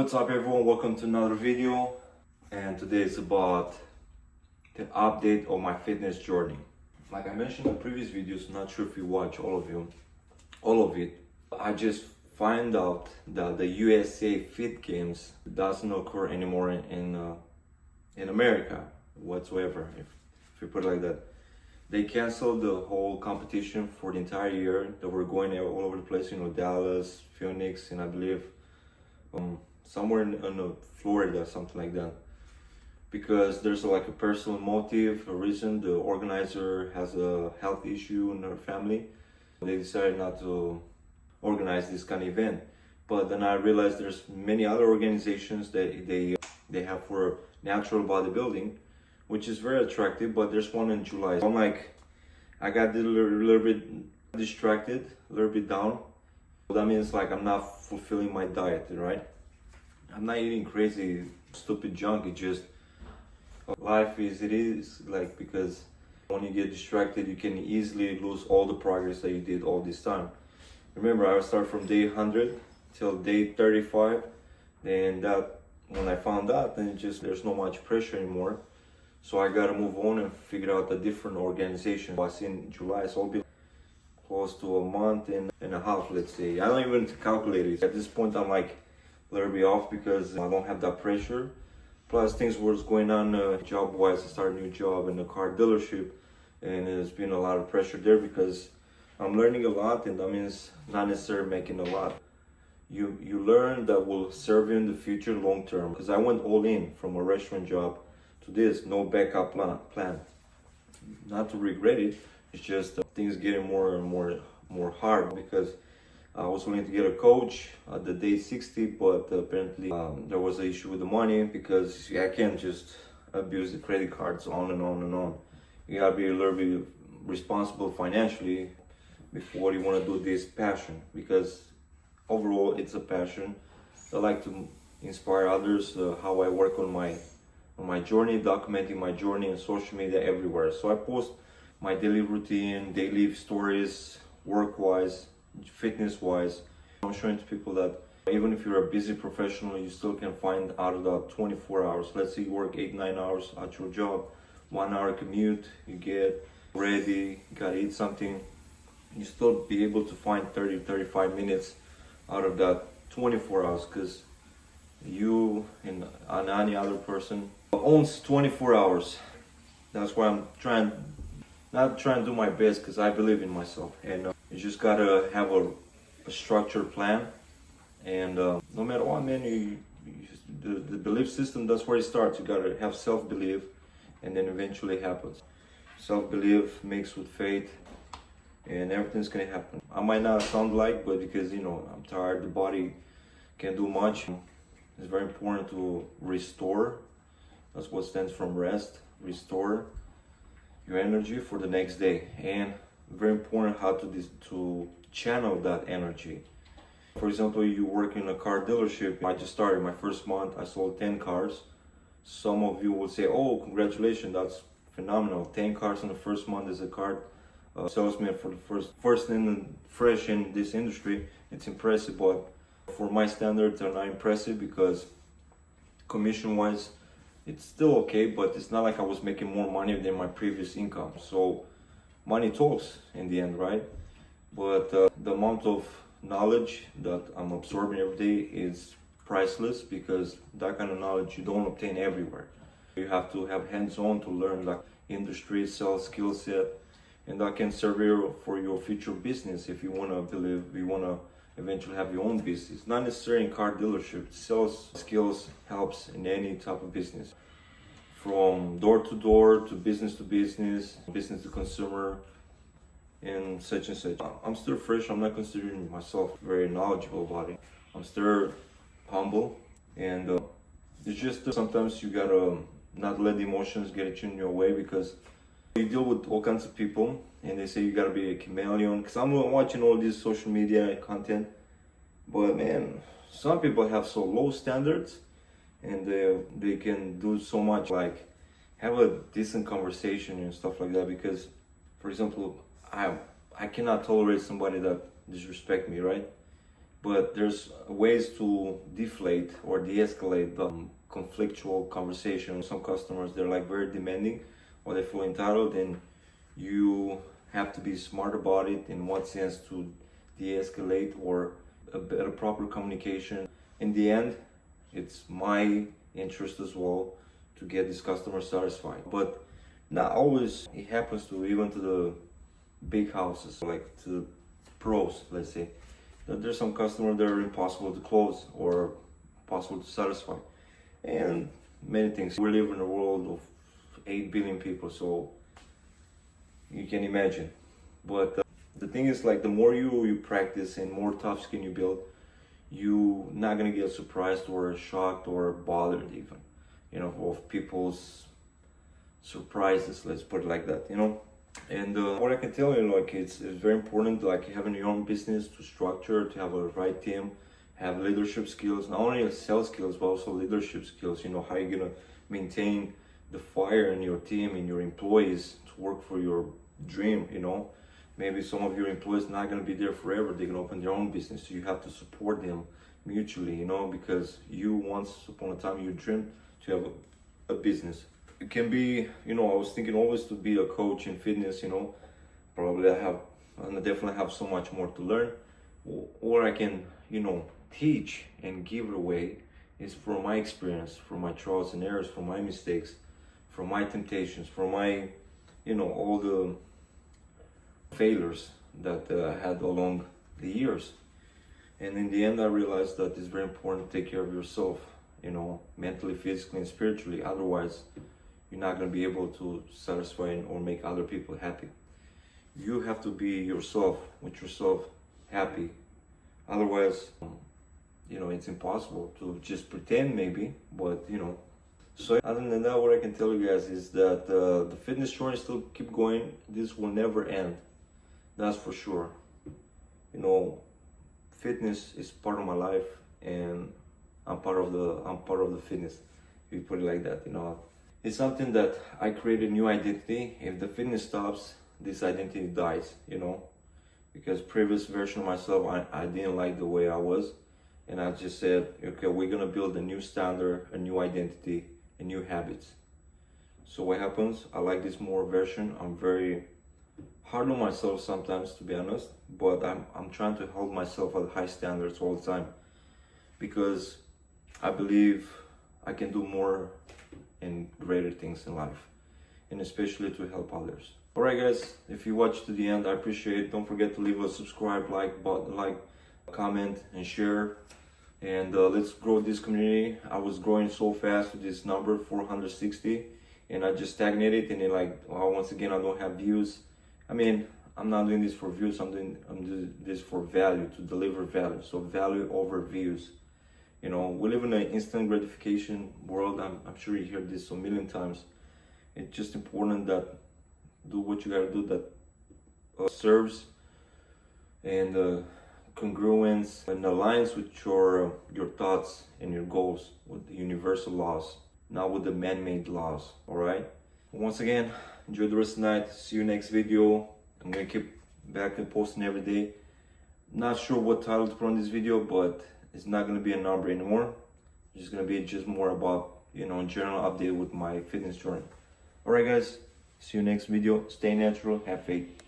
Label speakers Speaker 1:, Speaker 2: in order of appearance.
Speaker 1: What's up everyone, welcome to another video, and today is about the update of my fitness journey. Like I mentioned in previous videos, not sure if you watch all of it. I just find out that the USA Fit Games doesn't occur anymore in America whatsoever, if you put it like that. They canceled the whole competition for the entire year. They were going all over the place, Dallas, Phoenix, and I believe somewhere in Florida, something like that. Because there's like a personal motive, a reason. The organizer has a health issue in her family. They decided not to organize this kind of event. But then I realized there's many other organizations that they have for natural bodybuilding, which is very attractive. But there's one in July. So I got a little bit distracted, a little bit down. That means like I'm not fulfilling my diet, right? I'm not eating crazy, stupid junk. It's just life is it is, like, because when you get distracted, you can easily lose all the progress that you did all this time. Remember, I start from day 100 till day 35. And that when I found out, then there's no much pressure anymore. So I gotta move on and figure out a different organization. I see in July, so I'll be close to a month and a half, let's say. I don't even calculate it. At this point, I'm like a little bit off because I don't have that pressure. Plus, things was going on job-wise. I started a new job in a car dealership, and there's been a lot of pressure there because I'm learning a lot, and that means not necessarily making a lot. You learn that will serve you in the future long term. Because I went all in from a restaurant job to this, no backup plan. Not to regret it. It's just things getting more and more hard because I was willing to get a coach at the day 60, but apparently there was an issue with the money because I can't just abuse the credit cards on and on and on. You gotta be a little bit responsible financially before you want to do this passion, because overall it's a passion. I like to inspire others how I work on my journey, documenting my journey on social media everywhere. So I post my daily routine, daily stories, work-wise, fitness-wise. I'm showing to people that even if you're a busy professional, you still can find out of that 24 hours. Let's say you work 8-9 hours at your job, 1 hour commute, you get ready, you gotta eat something. You still be able to find 30-35 minutes out of that 24 hours, because you and any other person owns 24 hours. That's why I'm not trying to do my best, because I believe in myself, and you just gotta have a structured plan. And no matter what, man, the belief system, that's where it starts. You gotta have self-belief, and then eventually it happens. Self-belief mixed with faith, and everything's gonna happen. I might not sound like, but because I'm tired, the body can't do much. It's very important to restore. That's what stands from rest. Restore your energy for the next day, and very important how to channel that energy. For example, you work in a car dealership. I just started my first month. I sold 10 cars. Some of you will say, "Oh, congratulations, that's phenomenal! 10 cars in the first month as a car salesman for the first and fresh in this industry. It's impressive, but for my standards, they're not impressive because commission-wise, it's still okay, but it's not like I was making more money than my previous income. So money talks in the end, right? But the amount of knowledge that I'm absorbing every day is priceless, because that kind of knowledge you don't obtain everywhere. You have to have hands-on to learn like industry, sales skill set, and that can serve you for your future business if you want to eventually have your own business. Not necessarily in car dealership. Sales skills helps in any type of business, from door to door to business to consumer, and such and such. I'm still fresh. I'm not considering myself very knowledgeable about it. I'm still humble, and it's just sometimes you gotta not let the emotions get in your way, because you deal with all kinds of people, and they say you gotta be a chameleon. Because I'm watching all this social media content, but man, some people have so low standards, and they can do so much, like have a decent conversation and stuff like that. Because, for example, I cannot tolerate somebody that disrespect me, right? but there's ways to deflate or de-escalate the conflictual conversation. Some customers, they're like very demanding or they feel entitled, and you have to be smart about it in what sense to de-escalate or a better proper communication. In the end, it's my interest as well to get this customer satisfied, but not always. It happens to even to the big houses, like to the pros, let's say, that there's some customers that are impossible to close or possible to satisfy, and many things. We live in a world of 8 billion people, so you can imagine. But the thing is, like, the more you practice and more tough skin you build, you not gonna get surprised or shocked or bothered even, you know, of people's surprises, let's put it like that, you know. And what I can tell you, like, it's very important, like, having your own business to structure, to have a right team, have leadership skills, not only sales skills but also leadership skills. You know, how you're gonna maintain the fire in your team and your employees to work for your dream. You know, maybe some of your employees not gonna be there forever, they can open their own business, so you have to support them mutually, you know, because you once upon a time you dreamed to have a business. It can be, you know, I was thinking always to be a coach in fitness, you know. Probably I definitely have so much more to learn, or I can, you know, teach and give it away. It's from my experience, from my trials and errors, from my mistakes, from my temptations, from my, you know, all the failures that I had along the years. And in the end, I realized that it's very important to take care of yourself, you know, mentally, physically, and spiritually. Otherwise, you're not going to be able to satisfy or make other people happy. You have to be yourself, with yourself happy. Otherwise, you know, it's impossible to just pretend maybe, but you know. So other than that, what I can tell you guys is that the fitness journey still keep going. This will never end. That's for sure. You know, fitness is part of my life, and I'm part of the fitness, if you put it like that, you know. It's something that I created a new identity. If the fitness stops, this identity dies, you know. Because previous version of myself, I didn't like the way I was. And I just said, okay, we're gonna build a new standard, a new identity, and new habits. So what happens? I like this more version. I'm very hard on myself sometimes, to be honest, but I'm trying to hold myself at high standards all the time, because I believe I can do more and greater things in life, and especially to help others. Alright guys, if you watched to the end, I appreciate it. Don't forget to leave a subscribe, like, comment, and share. And let's grow this community. I was growing so fast with this number 460, and I just stagnated, and then, like, once again, I don't have views. I mean, I'm not doing this for views, I'm doing this for value, to deliver value. So value over views. You know, we live in an instant gratification world. I'm sure you hear this a million times. It's just important that do what you gotta do that serves and congruence and aligns with your thoughts and your goals, with the universal laws, not with the man-made laws. All right. Once again, enjoy the rest of the night. See you next video. I'm gonna keep back and posting every day. Not sure what title to put on this video, but it's not gonna be a number anymore. It's just gonna be more about, you know, general update with my fitness journey. All right, guys. See you next video. Stay natural. Have faith.